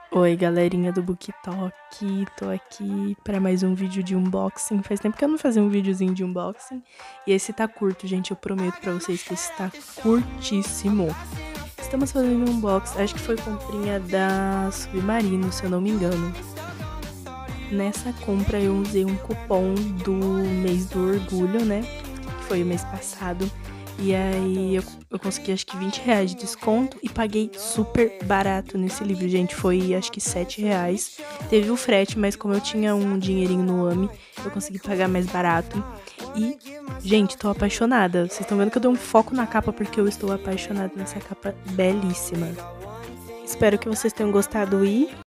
Oi, galerinha do BookTok, tô aqui para mais um vídeo de unboxing. Faz tempo que eu não fazia um videozinho de unboxing e esse tá curto, gente. Eu prometo pra vocês que esse tá curtíssimo. Estamos fazendo um unboxing, acho que foi comprinha da Submarino, se eu não me engano. Nessa compra eu usei um cupom do mês do orgulho, né? Que foi o mês passado. E aí eu consegui acho que R$ 20 de desconto e paguei super barato nesse livro, gente. Foi acho que R$ 7. Teve o frete, mas como eu tinha um dinheirinho no AMI, eu consegui pagar mais barato. E, gente, tô apaixonada. Vocês estão vendo que eu dei um foco na capa porque eu estou apaixonada nessa capa belíssima. Espero que vocês tenham gostado e